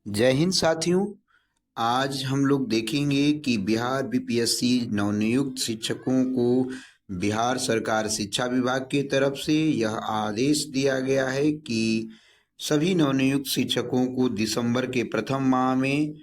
जय हिंद साथियों। आज हम लोग देखेंगे कि बिहार बीपीएससी नवनियुक्त शिक्षकों को बिहार सरकार शिक्षा विभाग की तरफ से यह आदेश दिया गया है कि सभी नवनियुक्त शिक्षकों को दिसंबर के प्रथम माह में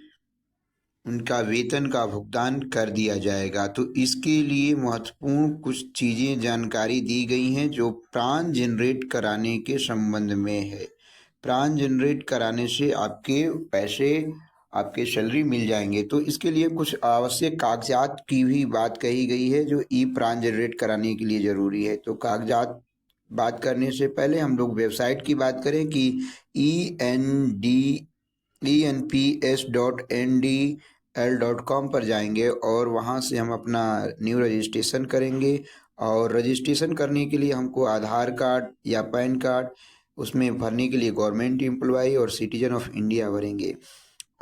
उनका वेतन का भुगतान कर दिया जाएगा। तो इसके लिए महत्वपूर्ण कुछ चीज़ें जानकारी दी गई हैं जो प्राण जनरेट कराने के संबंध में है। प्राण जनरेट कराने से आपके पैसे, आपके सैलरी मिल जाएंगे। तो इसके लिए कुछ आवश्यक कागजात की भी बात कही गई है जो ई प्राण जनरेट कराने के लिए ज़रूरी है। तो कागजात बात करने से पहले हम लोग वेबसाइट की बात करें कि enps.ndl.com पर जाएंगे और वहां से हम अपना न्यू रजिस्ट्रेशन करेंगे। और रजिस्ट्रेशन करने के लिए हमको आधार कार्ड या पैन कार्ड उसमें भरने के लिए गवर्नमेंट एम्प्लॉय और सिटीजन ऑफ इंडिया भरेंगे।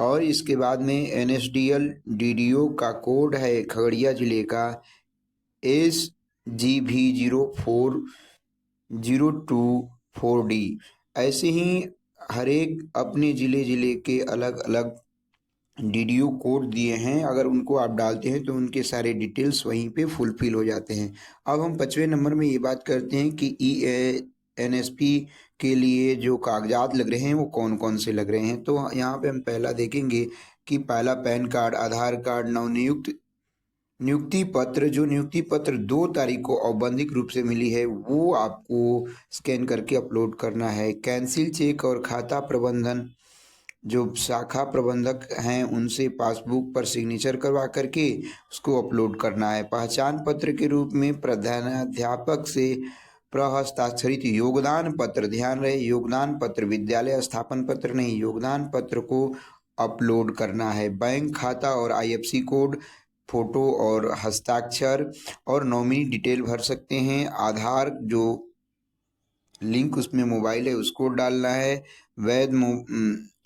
और इसके बाद में NSDL DDO का कोड है खगड़िया जिले का SGV040224D। ऐसे ही हर एक अपने ज़िले के अलग अलग DDO कोड दिए हैं। अगर उनको आप डालते हैं तो उनके सारे डिटेल्स वहीं पे फुलफिल हो जाते हैं। अब हम 5वें नंबर में ये बात करते हैं कि NSP के लिए जो कागजात लग रहे हैं वो कौन कौन से लग रहे हैं। तो यहाँ पे हम पहला देखेंगे कि पहला पैन कार्ड, आधार कार्ड, नियुक्ति पत्र। जो नियुक्ति पत्र 2 तारीख को औपबंधिक रूप से मिली है वो आपको स्कैन करके अपलोड करना है। कैंसिल चेक और खाता प्रबंधन, जो शाखा प्रबंधक हैं उनसे पासबुक पर सिग्नेचर करवा करके उसको अपलोड करना है। पहचान पत्र के रूप में प्रधानाध्यापक से प्रहस्ताक्षरित योगदान पत्र, ध्यान रहे योगदान पत्र, विद्यालय स्थापन पत्र नहीं, योगदान पत्र को अपलोड करना है। बैंक खाता और IFSC कोड, फोटो और हस्ताक्षर और नॉमिनी डिटेल भर सकते हैं। आधार जो लिंक उसमें मोबाइल है उसको डालना है। वैध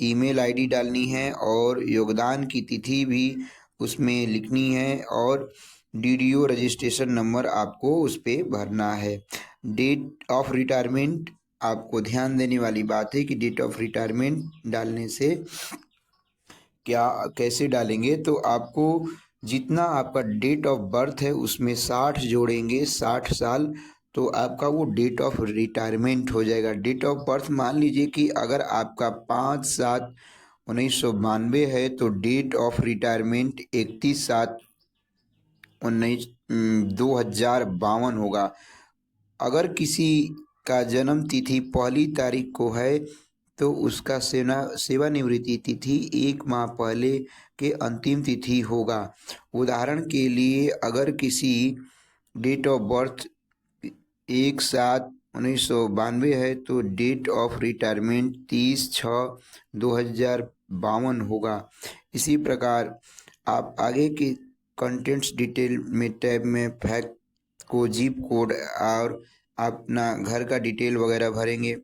ईमेल ID डालनी है और योगदान की तिथि भी उसमें लिखनी है। और DDO रजिस्ट्रेशन नंबर आपको उस पर भरना है। डेट ऑफ रिटायरमेंट, आपको ध्यान देने वाली बात है कि डेट ऑफ रिटायरमेंट डालने से कैसे डालेंगे, तो आपको जितना आपका डेट ऑफ बर्थ है उसमें 60 जोड़ेंगे, 60 साल, तो आपका वो डेट ऑफ रिटायरमेंट हो जाएगा। डेट ऑफ बर्थ मान लीजिए कि अगर आपका 5/7/1992 है तो डेट ऑफ रिटायरमेंट 31/7/2052 होगा। अगर किसी का जन्म तिथि 1 तारीख को है तो उसका सेवानिवृत्ति तिथि 1 माह पहले के अंतिम तिथि होगा। उदाहरण के लिए अगर किसी डेट ऑफ बर्थ 1/7/1992 है तो डेट ऑफ रिटायरमेंट 30/6/2052 होगा। इसी प्रकार आप आगे के कंटेंट्स डिटेल में टैब में फैक्ट को जिप कोड और अपना घर का डिटेल वगैरह भरेंगे।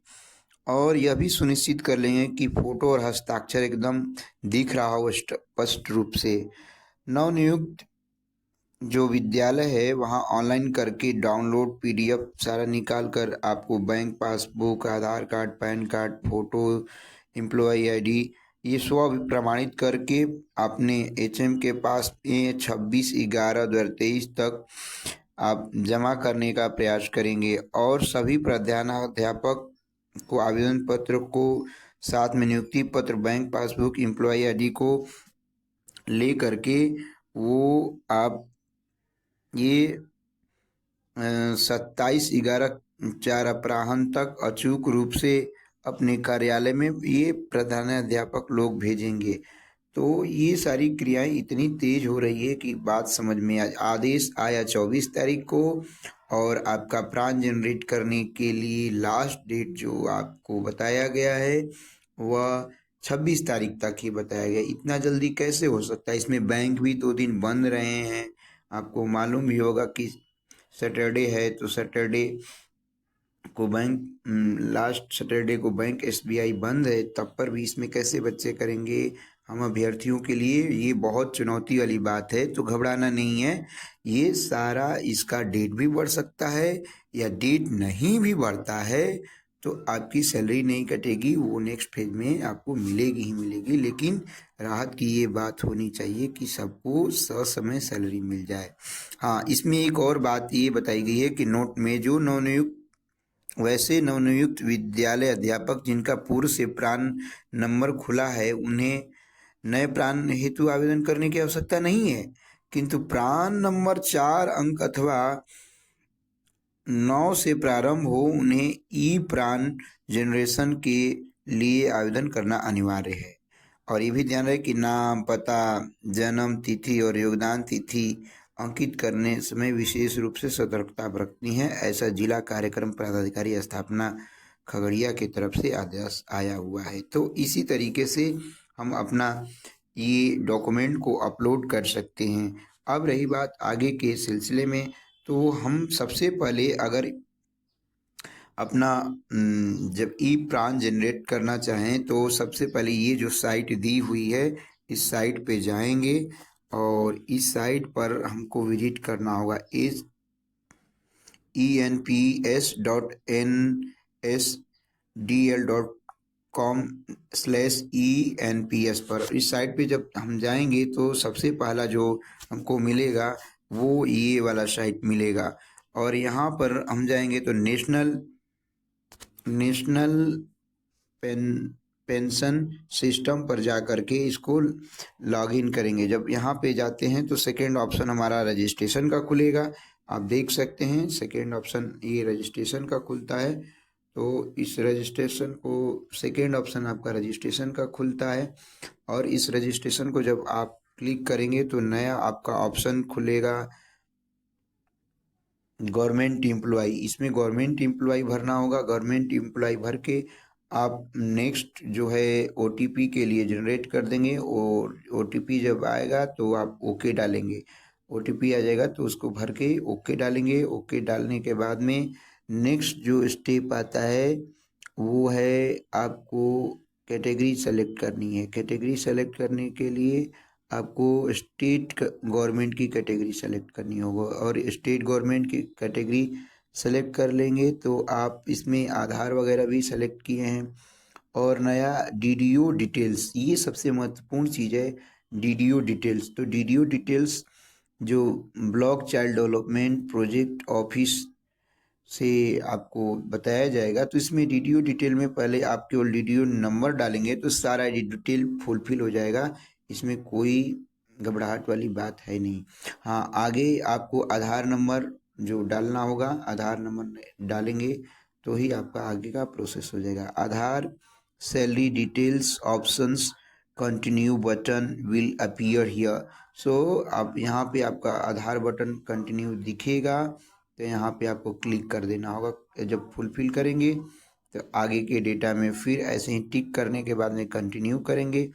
और यह भी सुनिश्चित कर लेंगे कि फोटो और हस्ताक्षर एकदम दिख रहा हो स्पष्ट रूप से। नवनियुक्त जो विद्यालय है वहाँ ऑनलाइन करके डाउनलोड PDF सारा निकाल कर आपको bank passbook, Aadhaar card, PAN card, photo, employee ID ये स्व प्रमाणित करके अपने HM के पास 26/11/2023 तक आप जमा करने का प्रयास करेंगे। और सभी प्रधानाध्यापक को आवेदन पत्र को साथ में नियुक्ति पत्र, बैंक पासबुक, एम्प्लॉय ID को ले करके वो आप ये 27/11/4 अपराह्न तक अचूक रूप से अपने कार्यालय में ये प्रधानाध्यापक लोग भेजेंगे। तो ये सारी क्रियाएं इतनी तेज हो रही है कि बात समझ में आदेश आया 24 तारीख को और आपका प्राण जनरेट करने के लिए लास्ट डेट जो आपको बताया गया है वह 26 तारीख तक ही बताया गया। इतना जल्दी कैसे हो सकता है? इसमें बैंक भी 2 दिन बंद रहे हैं। आपको मालूम भी होगा कि सैटरडे है तो सैटरडे को बैंक, लास्ट सैटरडे को बैंक SBI बंद है, तब पर भी इसमें कैसे बच्चे करेंगे? हम अभ्यर्थियों के लिए ये बहुत चुनौती वाली बात है। तो घबराना नहीं है, ये सारा इसका डेट भी बढ़ सकता है या डेट नहीं भी बढ़ता है तो आपकी सैलरी नहीं कटेगी, वो नेक्स्ट फेज में आपको मिलेगी ही मिलेगी। लेकिन राहत की ये बात होनी चाहिए कि सबको ससमय सैलरी मिल जाए। हाँ, इसमें एक और बात ये बताई गई है कि नोट में जो वैसे नवनियुक्त विद्यालय अध्यापक जिनका पूर्व से प्रान नंबर खुला है, उन्हें नए प्रान हेतु आवेदन करने की आवश्यकता नहीं है, किंतु प्रान नंबर 4 अंक अथवा 9 से प्रारंभ हो उन्हें ई प्रान जनरेशन के लिए आवेदन करना अनिवार्य है। और ये भी ध्यान रहे कि नाम, पता, जन्म तिथि और योगदान तिथि अंकित करने समय विशेष रूप से सतर्कता बरतनी है। ऐसा जिला कार्यक्रम पदाधिकारी स्थापना खगड़िया की तरफ से आदेश आया हुआ है। तो इसी तरीके से हम अपना ये डॉक्यूमेंट को अपलोड कर सकते हैं। अब रही बात आगे के सिलसिले में, तो हम सबसे पहले अगर अपना जब ई प्रान जनरेट करना चाहें तो सबसे पहले ये जो साइट दी हुई है, इस साइट पे जाएंगे और इस साइट पर हमको विजिट करना होगा enps.nsdl.com/enps पर। इस साइट पे जब हम जाएंगे तो सबसे पहला जो हमको मिलेगा वो ये वाला साइट मिलेगा। और यहाँ पर हम जाएंगे तो नेशनल पेंशन सिस्टम पर जा करके इसको लॉगिन करेंगे। जब यहाँ पे जाते हैं तो सेकेंड ऑप्शन हमारा रजिस्ट्रेशन का खुलेगा। आप देख सकते हैं सेकेंड ऑप्शन ये रजिस्ट्रेशन का खुलता है। तो इस रजिस्ट्रेशन को सेकेंड ऑप्शन आपका रजिस्ट्रेशन का खुलता है। और इस रजिस्ट्रेशन को जब आप क्लिक करेंगे तो नया आपका ऑप्शन खुलेगा गवर्नमेंट एम्प्लॉय। इसमें गवर्नमेंट एम्प्लॉय भरना होगा। गवर्नमेंट एम्प्लॉय भर के आप नेक्स्ट जो है ओटीपी के लिए जनरेट कर देंगे और ओटीपी जब आएगा तो आप ओके डालेंगे। ओटीपी आ जाएगा तो उसको भर के ओके डालेंगे। ओके डालने के बाद में नेक्स्ट जो स्टेप आता है वो है आपको कैटेगरी सेलेक्ट करनी है। कैटेगरी सेलेक्ट करने के लिए आपको स्टेट गवर्नमेंट की कैटेगरी सेलेक्ट करनी होगा। और स्टेट गवर्नमेंट की कैटेगरी सेलेक्ट कर लेंगे तो आप इसमें आधार वगैरह भी सेलेक्ट किए हैं। और नया डीडीओ डिटेल्स, ये सबसे महत्वपूर्ण चीज़ है, डीडीओ डिटेल्स। तो डीडीओ डिटेल्स जो block child development project office से आपको बताया जाएगा। तो इसमें डीडीओ डिटेल में पहले आप केवल डीडीओ नंबर डालेंगे तो सारा डिटेल फुलफिल हो जाएगा। इसमें कोई घबराहट वाली बात है नहीं। हाँ, आगे आपको आधार नंबर जो डालना होगा, आधार नंबर डालेंगे तो ही आपका आगे का प्रोसेस हो जाएगा। Aadhaar salary details options continue button will appear here. So आप यहाँ पे आपका आधार बटन कंटिन्यू दिखेगा तो यहाँ पे आपको क्लिक कर देना होगा। जब फुलफिल करेंगे तो आगे के डेटा में फिर ऐसे ही टिक करने के बाद में कंटिन्यू करेंगे।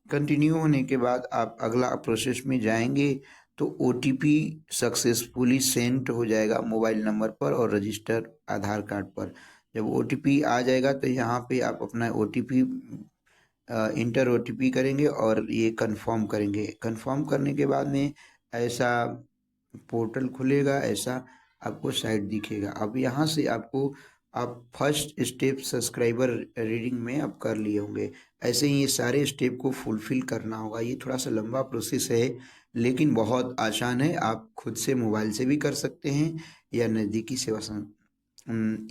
कंटिन्यू होने के बाद आप अगला प्रोसेस में जाएंगे तो ओटीपी सक्सेसफुली सेंड हो जाएगा मोबाइल नंबर पर और रजिस्टर आधार कार्ड पर। जब ओटीपी आ जाएगा तो यहाँ पे आप अपना ओटीपी इंटर ओटीपी करेंगे और ये कंफर्म करेंगे। कंफर्म करने के बाद में ऐसा पोर्टल खुलेगा, ऐसा आपको साइट दिखेगा। अब यहाँ से आपको आप फर्स्ट स्टेप सब्सक्राइबर रीडिंग में आप कर लिए होंगे। ऐसे ही ये सारे स्टेप को फुलफिल करना होगा। ये थोड़ा सा लंबा प्रोसेस है लेकिन बहुत आसान है। आप खुद से मोबाइल से भी कर सकते हैं या नज़दीकी सेवा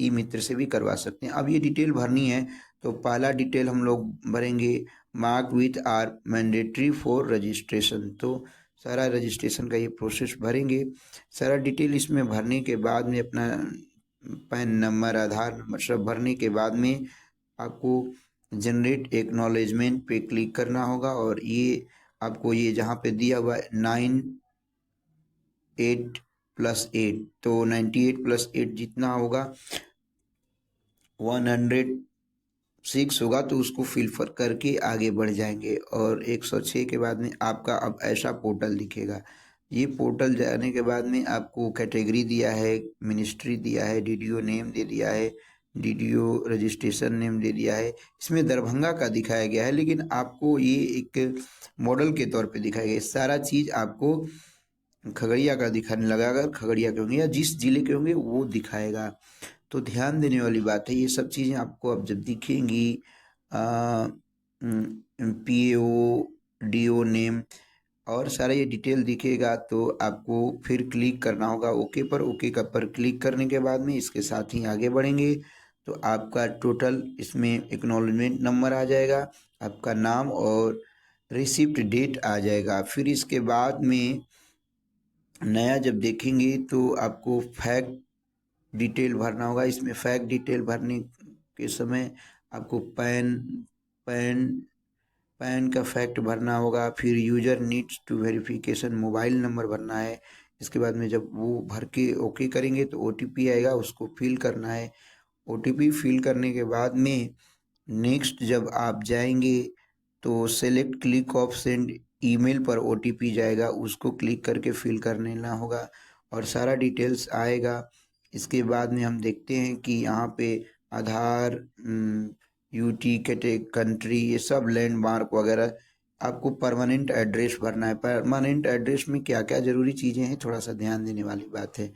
ई मित्र से भी करवा सकते हैं। अब ये डिटेल भरनी है तो पहला डिटेल हम लोग भरेंगे mark with are mandatory for registration. तो सारा रजिस्ट्रेशन का ये प्रोसेस भरेंगे। सारा डिटेल इसमें भरने के बाद में अपना पैन नंबर, आधार नंबर सब भरने के बाद में आपको जनरेट एक्नॉलेजमेंट पे क्लिक करना होगा। और ये आपको ये जहाँ पे दिया हुआ है 98 + 8, तो 98 + 8 जितना होगा 106 होगा तो उसको फिल करके आगे बढ़ जाएंगे। और 106 के बाद में आपका अब ऐसा पोर्टल दिखेगा। ये पोर्टल जाने के बाद में आपको कैटेगरी दिया है, मिनिस्ट्री दिया है, डीडीओ नेम दे दिया है, डीडीओ रजिस्ट्रेशन नेम दे दिया है। इसमें दरभंगा का दिखाया गया है लेकिन आपको ये एक मॉडल के तौर पे दिखाया गया है। सारा चीज़ आपको खगड़िया का दिखाने लगा। अगर खगड़िया के होंगे या जिस जिले के होंगे वो दिखाएगा। तो ध्यान देने वाली बात है, ये सब चीज़ें आपको अब जब दिखेंगी, PAO DO नेम और सारा ये डिटेल दिखेगा, तो आपको फिर क्लिक करना होगा ओके पर। ओके का पर क्लिक करने के बाद में इसके साथ ही आगे बढ़ेंगे तो आपका टोटल इसमें एक्नॉलेजमेंट नंबर आ जाएगा, आपका नाम और रिसिप्ट डेट आ जाएगा। फिर इसके बाद में नया जब देखेंगे तो आपको फैक्ट डिटेल भरना होगा। इसमें फैक्ट डिटेल भरने के समय आपको पैन पैन का फैक्ट भरना होगा। फिर user needs to verification mobile number भरना है। इसके बाद में जब वो भर के ओके करेंगे तो OTP आएगा, उसको फिल करना है। OTP फिल करने के बाद में नेक्स्ट जब आप जाएंगे तो select click of sand email पर OTP जाएगा, उसको क्लिक करके फिल कर लेना होगा और सारा डिटेल्स आएगा। इसके बाद में हम देखते हैं कि यहाँ पे आधार, UT कंट्री, ये सब लैंडमार्क वगैरह आपको परमानेंट एड्रेस भरना है। परमानेंट एड्रेस में क्या क्या ज़रूरी चीज़ें हैं, थोड़ा सा ध्यान देने वाली बात है।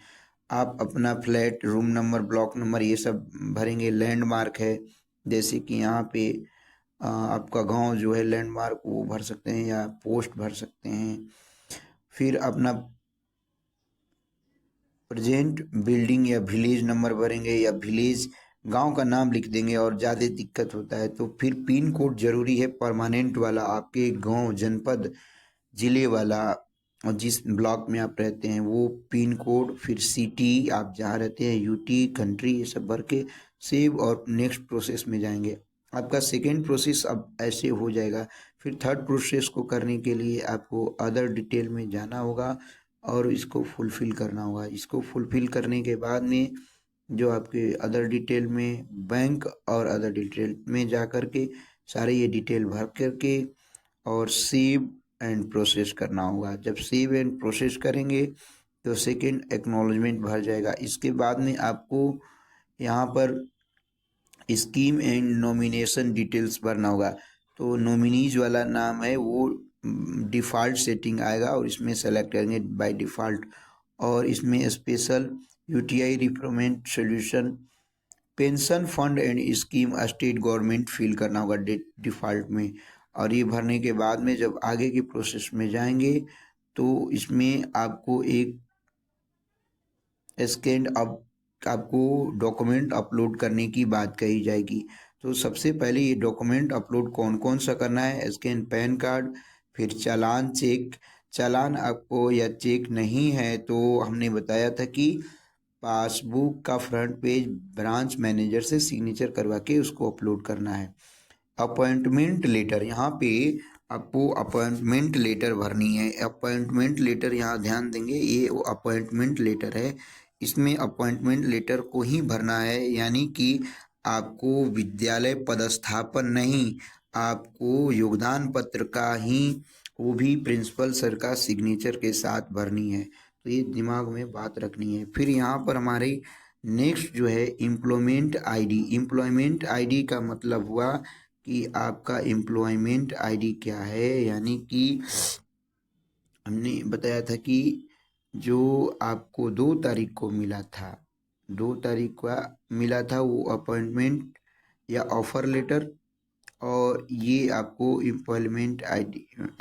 आप अपना flat, room number, block number ये सब भरेंगे। लैंडमार्क है, जैसे कि यहाँ पे आपका गांव जो है लैंडमार्क वो भर सकते हैं या पोस्ट भर सकते हैं। फिर अपना प्रेजेंट बिल्डिंग या विलेज नंबर भरेंगे या विलेज गांव का नाम लिख देंगे और ज़्यादा दिक्कत होता है तो फिर पिन कोड ज़रूरी है, परमानेंट वाला, आपके गांव, जनपद, ज़िले वाला और जिस ब्लॉक में आप रहते हैं वो पिन कोड। फिर सिटी आप जहाँ रहते हैं, UT कंट्री, ये सब भर के सेव और नेक्स्ट प्रोसेस में जाएंगे। आपका सेकेंड प्रोसेस अब ऐसे हो जाएगा। फिर थर्ड प्रोसेस को करने के लिए आपको अदर डिटेल में जाना होगा और इसको फुलफ़िल करना होगा। इसको फुलफ़िल करने के बाद में जो आपके अदर डिटेल में बैंक और अदर डिटेल में जा कर के सारे ये डिटेल भर करके और सेव एंड प्रोसेस करना होगा। जब सेव एंड प्रोसेस करेंगे तो सेकेंड एक्नॉलेजमेंट भर जाएगा। इसके बाद में आपको यहाँ पर स्कीम एंड नॉमिनेशन डिटेल्स भरना होगा। तो नॉमिनीज वाला नाम है वो डिफ़ॉल्ट सेटिंग आएगा और इसमें सेलेक्ट करेंगे बाय डिफ़ॉल्ट। और इसमें special UTI retirement solution pension fund and scheme state government fill करना होगा डिफ़ॉल्ट में। और ये भरने के बाद में जब आगे की प्रोसेस में जाएंगे तो इसमें आपको एक स्कैन अब आपको डॉक्यूमेंट अपलोड करने की बात कही जाएगी। तो सबसे पहले ये डॉक्यूमेंट अपलोड कौन कौन सा करना है, स्कैन पैन कार्ड, फिर चालान चेक। चालान आपको या चेक नहीं है तो हमने बताया था कि पासबुक का फ्रंट पेज ब्रांच मैनेजर से सिग्नेचर करवा के उसको अपलोड करना है। अपॉइंटमेंट लेटर, यहाँ पे आपको अपॉइंटमेंट लेटर भरनी है। अपॉइंटमेंट लेटर यहाँ ध्यान देंगे, ये वो अपॉइंटमेंट लेटर है, इसमें अपॉइंटमेंट लेटर को ही भरना है। यानी कि आपको विद्यालय पदस्थापन नहीं, आपको योगदान पत्र का ही, वो भी प्रिंसिपल सर का सिग्नेचर के साथ भरनी है। तो ये दिमाग में बात रखनी है। फिर यहाँ पर हमारी नेक्स्ट जो है एम्प्लॉयमेंट ID। एम्प्लॉयमेंट ID का मतलब हुआ कि आपका एम्प्लॉयमेंट ID क्या है। यानी कि हमने बताया था कि जो आपको 2 तारीख को मिला था, 2 तारीख का मिला था वो अपॉइंटमेंट या ऑफर लेटर, और ये आपको एम्प्लॉयमेंट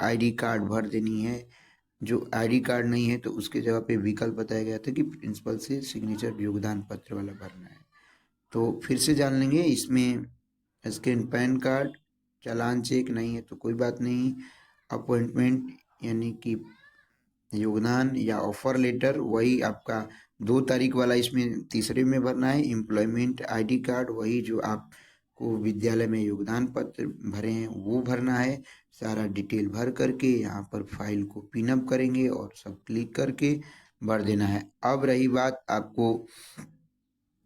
ID कार्ड भर देनी है। जो ID कार्ड नहीं है तो उसके जगह पे विकल्प बताया गया था कि प्रिंसिपल से सिग्नेचर योगदान पत्र वाला भरना है। तो फिर से जान लेंगे, इसमें स्कैन पैन कार्ड, चालान चेक नहीं है तो कोई बात नहीं, अपॉइंटमेंट यानी कि योगदान या ऑफर लेटर वही आपका 2 तारीख वाला इसमें तीसरे में भरना है। एम्प्लॉयमेंट ID कार्ड वही जो आपको विद्यालय में योगदान पत्र भरे हैं वो भरना है। सारा डिटेल भर करके यहाँ पर फाइल को पिनअप करेंगे और सब क्लिक करके भर देना है। अब रही बात आपको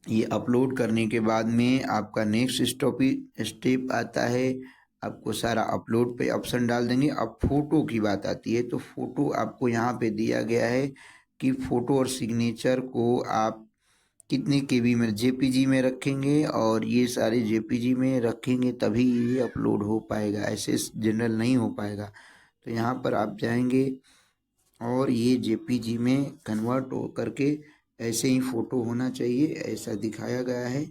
ये अपलोड करने के बाद में आपका नेक्स्ट स्टेप आता है, आपको सारा अपलोड पे ऑप्शन डाल देंगे। अब फ़ोटो की बात आती है तो फ़ोटो आपको यहाँ पे दिया गया है कि फ़ोटो और सिग्नेचर को आप कितने KB में, JPG में रखेंगे और ये सारे JPG में रखेंगे तभी ये अपलोड हो पाएगा, ऐसे जनरल नहीं हो पाएगा। तो यहाँ पर आप जाएंगे और ये JPG में कन्वर्ट हो करके ऐसे ही फ़ोटो होना चाहिए, ऐसा दिखाया गया है।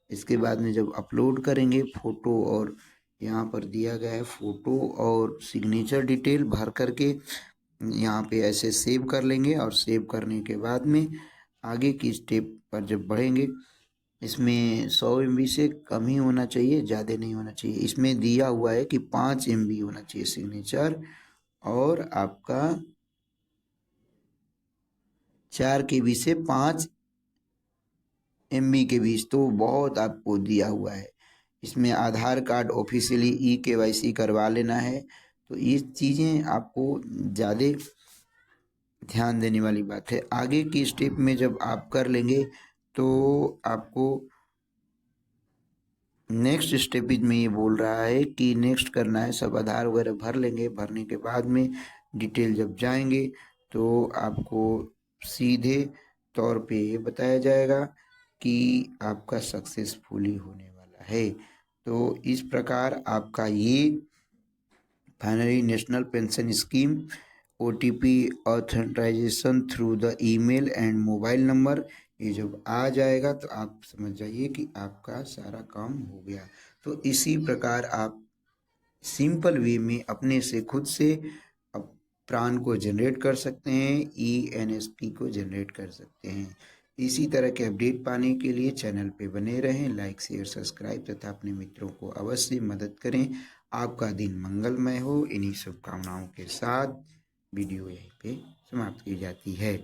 इसके बाद में जब अपलोड करेंगे फ़ोटो, और यहाँ पर दिया गया है फ़ोटो और सिग्नेचर डिटेल भर करके यहाँ पे ऐसे सेव कर लेंगे। और सेव करने के बाद में आगे की स्टेप पर जब बढ़ेंगे, इसमें 100 MB से कम ही होना चाहिए, ज़्यादा नहीं होना चाहिए। इसमें दिया हुआ है कि 5 MB होना चाहिए सिग्नेचर, और आपका 4 KB से 5 MB के बीच, तो बहुत आपको दिया हुआ है। इसमें आधार कार्ड ऑफिशियली eKYC करवा लेना है। तो ये चीज़ें आपको ज़्यादा ध्यान देने वाली बात है। आगे की स्टेप में जब आप कर लेंगे तो आपको नेक्स्ट स्टेप में ये बोल रहा है कि नेक्स्ट करना है, सब आधार वगैरह भर लेंगे। भरने के बाद में डिटेल जब जाएंगे तो आपको सीधे तौर पे ये बताया जाएगा कि आपका सक्सेसफुली होने वाला है। तो इस प्रकार आपका ये finally national pension scheme OTP authentication through the email and mobile number, ये जब आ जाएगा तो आप समझ जाइए कि आपका सारा काम हो गया। तो इसी प्रकार आप सिंपल वे में अपने से खुद से अब प्राण को जनरेट कर सकते हैं, ENSP को जनरेट कर सकते हैं। इसी तरह के अपडेट पाने के लिए चैनल पे बने रहें, लाइक शेयर सब्सक्राइब तथा अपने मित्रों को अवश्य मदद करें। आपका दिन मंगलमय हो। इन्हीं शुभकामनाओं के साथ वीडियो यहीं पे समाप्त की जाती है।